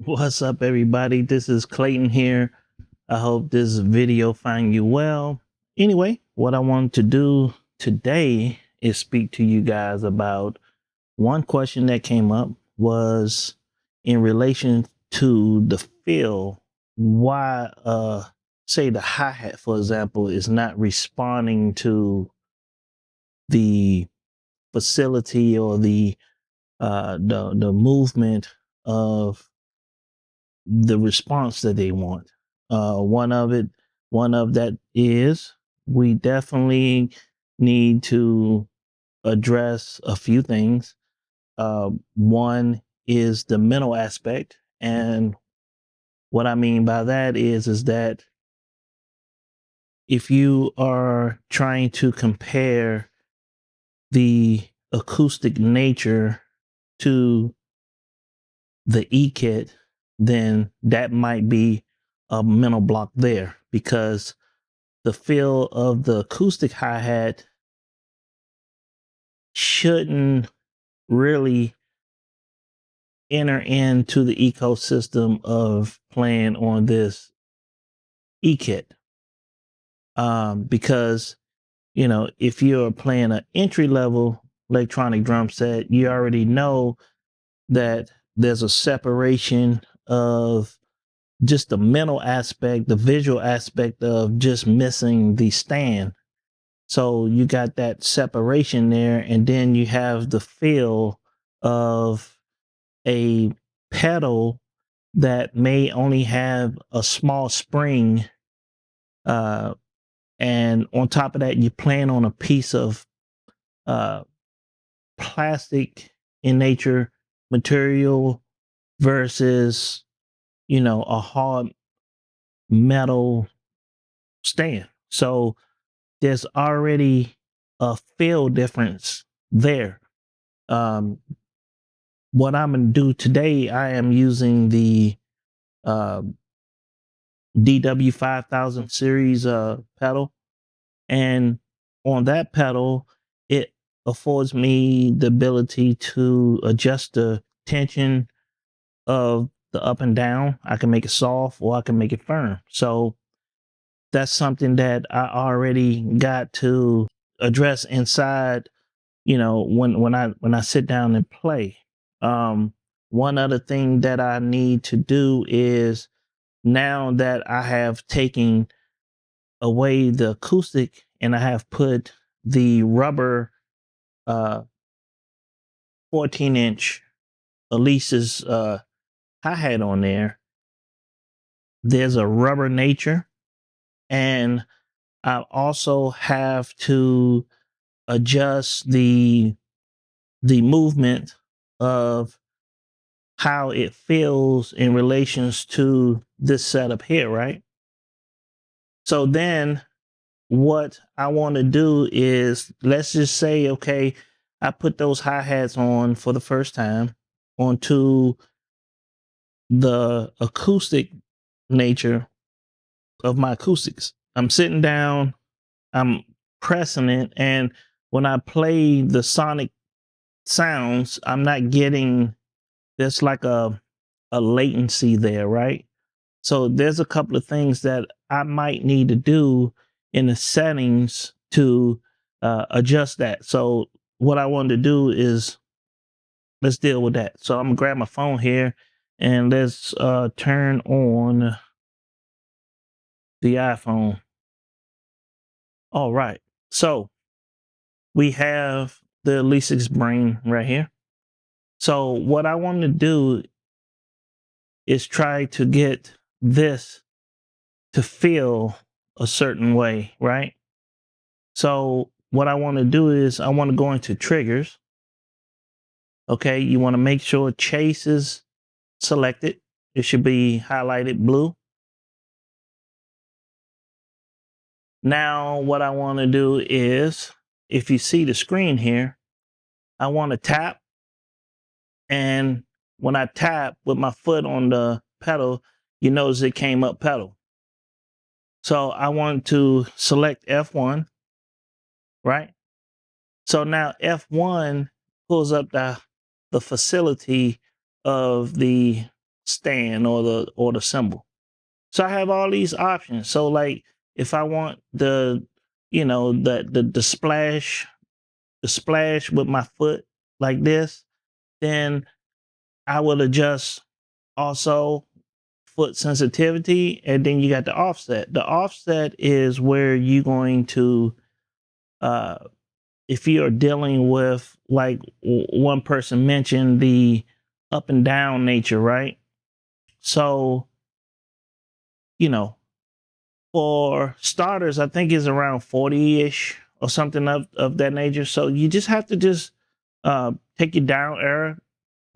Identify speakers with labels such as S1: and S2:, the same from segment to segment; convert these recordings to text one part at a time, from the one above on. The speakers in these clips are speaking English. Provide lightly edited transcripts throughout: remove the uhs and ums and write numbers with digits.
S1: What's up, everybody? This is Clayton here. I hope this video find you well. Anyway, what I want to do today is speak to you guys about one question that came up was in relation to the feel. Why, say the hi-hat, for example, is not responding to the facility or the movement of the response that they want. One of it, one of that is we definitely need to address a few things. One is the mental aspect, and what I mean by that is that if you are trying to compare the acoustic nature to the E-kit, then that might be a mental block there because the feel of the acoustic hi-hat shouldn't really enter into the ecosystem of playing on this E-kit. Because, if you're playing an entry level electronic drum set, you already know that there's a separation of just the mental aspect, the visual aspect of just missing the stand. So you got that separation there, and then you have the feel of a pedal that may only have a small spring. Uh, and on top of that, you're playing on a piece of uh, plastic in nature material versus, a hard metal stand. So there's already a feel difference there. Um, what I'm going to do today, I am using the uh, DW 5000 series pedal. And on that pedal, it affords me the ability to adjust the tension of the up and down. I can make it soft or I can make it firm. So that's something that I already got to address inside, when I sit down and play. Um, One other thing that I need to do is, now that I have taken away the acoustic and I have put the rubber uh 14-inch Elise's hi-hat on there, there's a rubber nature, and I also have to adjust the movement of how it feels in relations to this setup here, right? So then what I want to do is, let's just say, okay, I put those hi-hats on for the first time onto the acoustic nature of my acoustics. I'm sitting down, I'm pressing it, and when I play the sonic sounds, I'm not getting, there's like a latency there, right? So there's a couple of things that I might need to do in the settings to adjust that. So what I wanted to do is, let's deal with that. So I'm gonna grab my phone here and let's turn on the iPhone. All right. So we have the Alesis Brain right here. So what I want to do is try to get this to feel a certain way, right? So what I want to do is I want to go into triggers. Okay, you want to make sure chase is selected. It should be highlighted blue. Now what I want to do is, if you see the screen here, I want to tap, and when I tap with my foot on the pedal, you notice it came up pedal. So I want to select F1, right? So now F1 pulls up the facility of the stand or the cymbal. So I have all these options. So like if I want the the splash with my foot like this, then I will adjust also foot sensitivity, and then you got the offset. The offset is where you're going to uh if you're dealing with, like one person mentioned, the up and down nature, right? So, you know, for starters, I think it's around 40-ish or something of that nature. So you just have to just take your down arrow,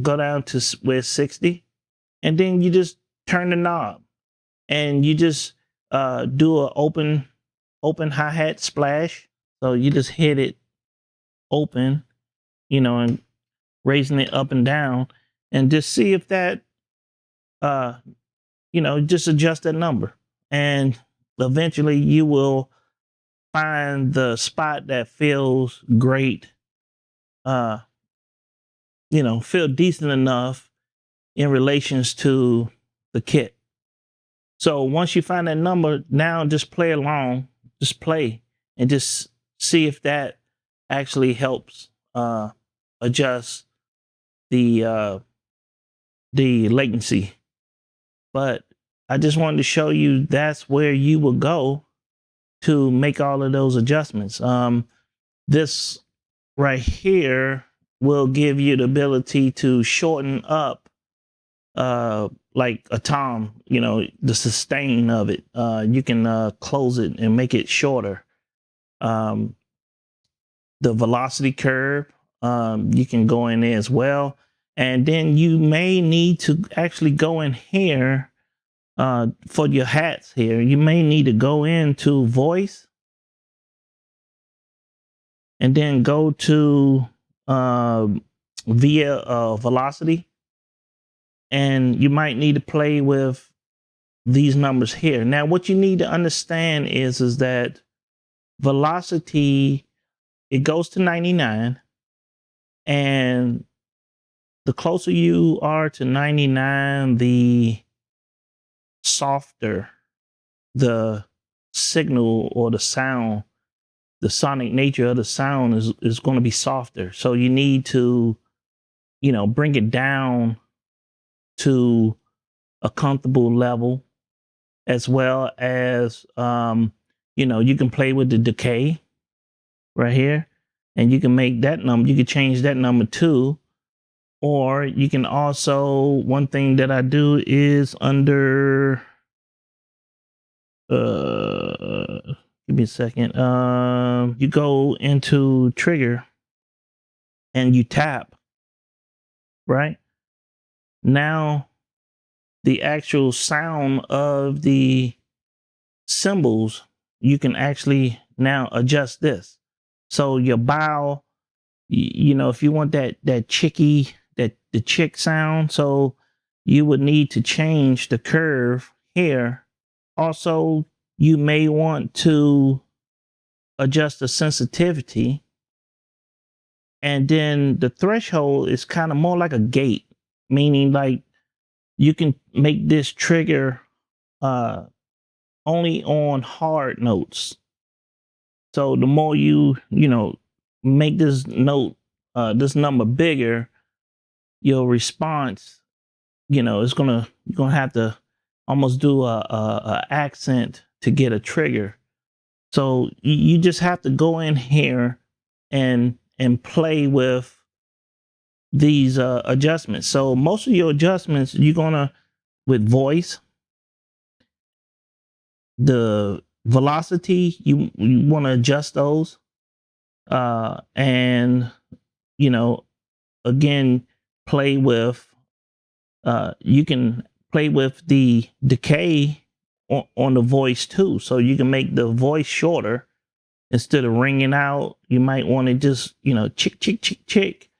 S1: go down to where 60, and then you just turn the knob and you just do a open hi-hat splash. So you just hit it open, and raising it up and down, and just see if that uh just adjust that number, and eventually you will find the spot that feels great, uh feel decent enough in relations to the kit. So once you find that number, now just play along, just play, and just see if that actually helps adjust the latency. But I just wanted to show you that's where you will go to make all of those adjustments. This right here will give you the ability to shorten up like a tom, the sustain of it. You can close it and make it shorter. The velocity curve, you can go in there as well. And then you may need to actually go in here for your hats here. You may need to go into voice and then go to via velocity. And you might need to play with these numbers here. Now, what you need to understand is that velocity, it goes to 99, and the closer you are to 99, the softer the signal or the sound, the sonic nature of the sound is going to be softer. So you need to, bring it down to a comfortable level, as well as, you can play with the decay right here, and you can make that number, you can change that number too. Or you can also, one thing that I do is under, give me a second. You go into trigger and you tap, right? Now the actual sound of the cymbals, you can actually now adjust this. So your bow, if you want that chicky, the chick sound, so you would need to change the curve here. Also, you may want to adjust the sensitivity, and then the threshold is kind of more like a gate, meaning like you can make this trigger only on hard notes. So the more you make this note, this number bigger, your response, you're gonna have to almost do a accent to get a trigger. So you just have to go in here and play with these adjustments. So most of your adjustments, you're gonna, with voice, the velocity, you want to adjust those, and again, play with, you can play with the decay on the voice too. So you can make the voice shorter. Instead of ringing out, you might want to just, chick, chick, chick, chick.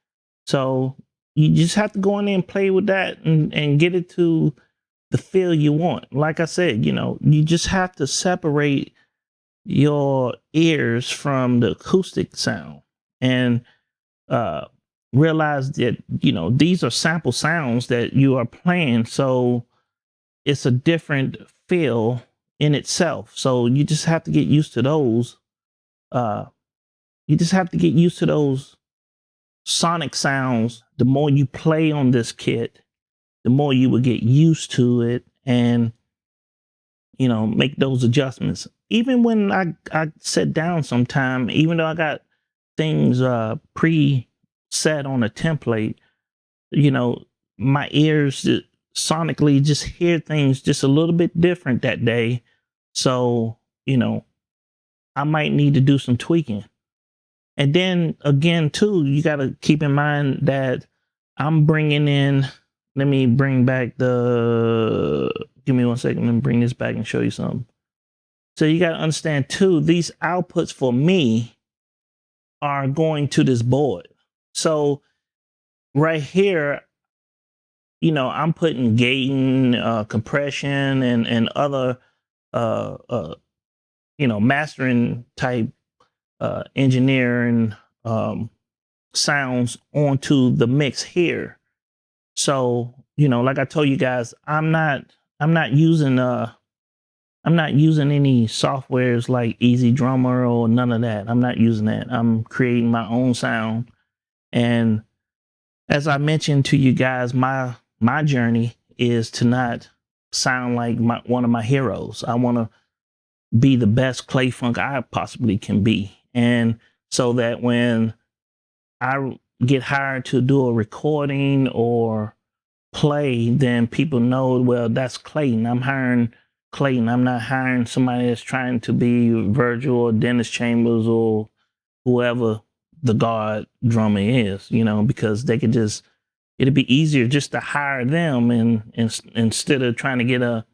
S1: So you just have to go in there and play with that and get it to the feel you want. Like I said, you just have to separate your ears from the acoustic sound. And realize that, these are sample sounds that you are playing. So it's a different feel in itself. So you just have to get used to those. You just have to get used to those sonic sounds. The more you play on this kit, the more you will get used to it and, make those adjustments. Even when I sit down sometime, even though I got things pre-set on a template, my ears sonically just hear things just a little bit different that day. So, I might need to do some tweaking. And then again, too, you got to keep in mind that I'm bringing in, let me bring back give me 1 second. Let me bring this back and show you something. So you got to understand too, these outputs for me are going to this board. So right here, I'm putting gain, compression, and other, mastering type engineering sounds onto the mix here. So, like I told you guys, I'm not using any softwares like Easy Drummer or none of that. I'm not using that. I'm creating my own sound. And as I mentioned to you guys, my journey is to not sound like one of my heroes. I want to be the best Clay Funk I possibly can be. And so that when I get hired to do a recording or play, then people know, well, that's Clayton. I'm hiring Clayton. I'm not hiring somebody that's trying to be Virgil or Dennis Chambers or whoever the God drummer is, because they could it'd be easier just to hire them and instead of trying to get a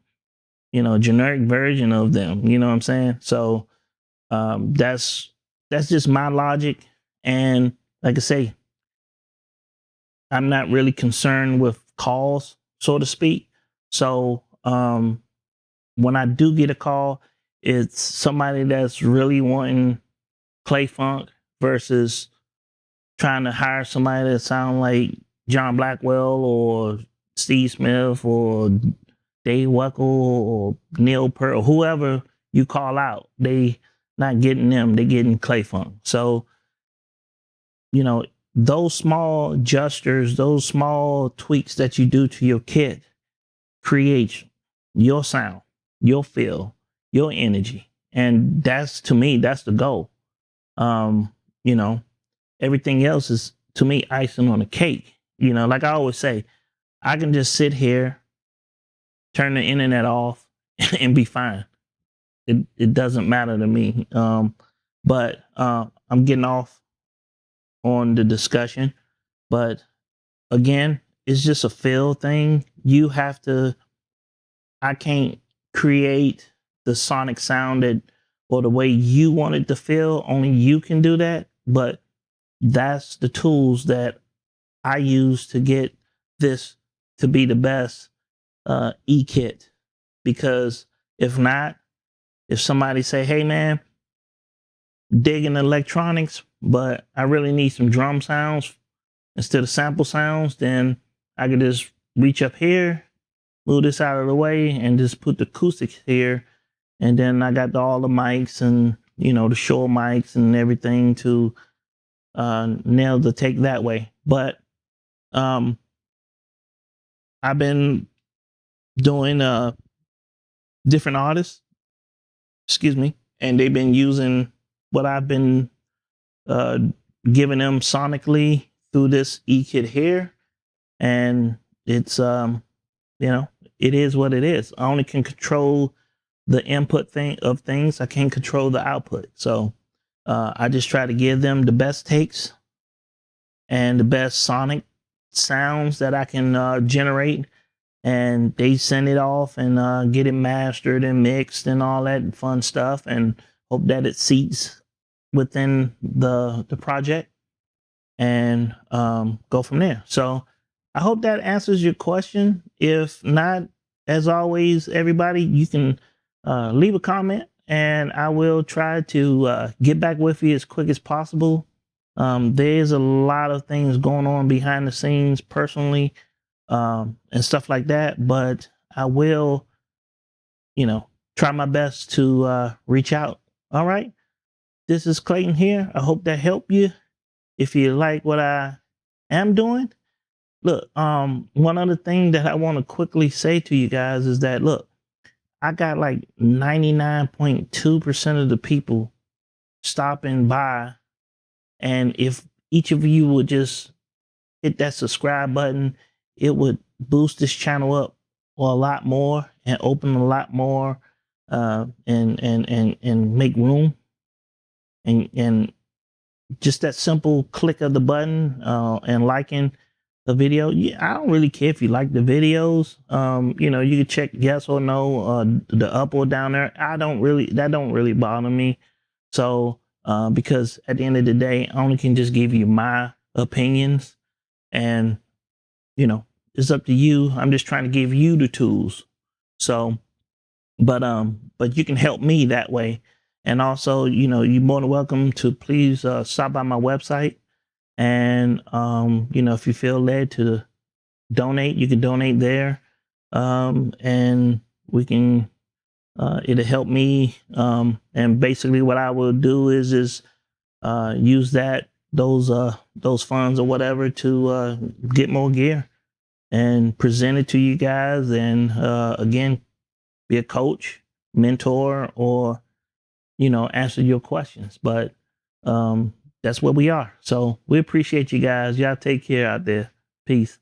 S1: generic version of them. You know what I'm saying? So that's just my logic. And like I say, I'm not really concerned with calls, so to speak. So when I do get a call, it's somebody that's really wanting Clay Funk versus trying to hire somebody that sound like John Blackwell or Steve Smith or Dave Weckl or Neil Peart or whoever you call out. They not getting them, they getting Clay Funk. So, those small gestures, those small tweaks that you do to your kit create your sound, your feel, your energy. And that's, to me, that's the goal. Everything else is, to me, icing on the cake. Like I always say, I can just sit here, turn the internet off and be fine. It doesn't matter to me. But I'm getting off on the discussion. But again, it's just a feel thing. I can't create the sonic sound or the way you want it to feel. Only you can do that. But that's the tools that I use to get this to be the best e-kit. Because if not, if somebody say, hey man, digging electronics, but I really need some drum sounds instead of sample sounds, then I could just reach up here, move this out of the way, and just put the acoustics here. And then I got all the mics and, the Shure mics and everything to nail the take that way. But I've been doing different artists, and they've been using what I've been giving them sonically through this e-kit here. And it's, it is what it is. I only can control the input of things. I can't control the output. So I just try to give them the best takes and the best sonic sounds that I can generate. And they send it off and get it mastered and mixed and all that fun stuff, and hope that it seats within the project and go from there. So I hope that answers your question. If not, as always, everybody, you can leave a comment and I will try to get back with you as quick as possible. There's a lot of things going on behind the scenes personally, and stuff like that. But I will, try my best to reach out. All right. This is Clayton here. I hope that helped you. If you like what I am doing, look, one other thing that I want to quickly say to you guys is that, look, I got like 99.2% of the people stopping by. And if each of you would just hit that subscribe button, it would boost this channel up a lot more and open a lot more, and make room. And just that simple click of the button, and liking the video. Yeah, I don't really care if you like the videos. You can check yes or no, the up or down there. That don't really bother me. So, because at the end of the day, I only can just give you my opinions, and it's up to you. I'm just trying to give you the tools. So, but you can help me that way. And also, you're more than welcome to please stop by my website. And if you feel led to donate, you can donate there. And we can it'll help me. And basically what I will do is use those funds or whatever to get more gear and present it to you guys, and again, be a coach, mentor, or answer your questions. But that's where we are. So we appreciate you guys. Y'all take care out there. Peace.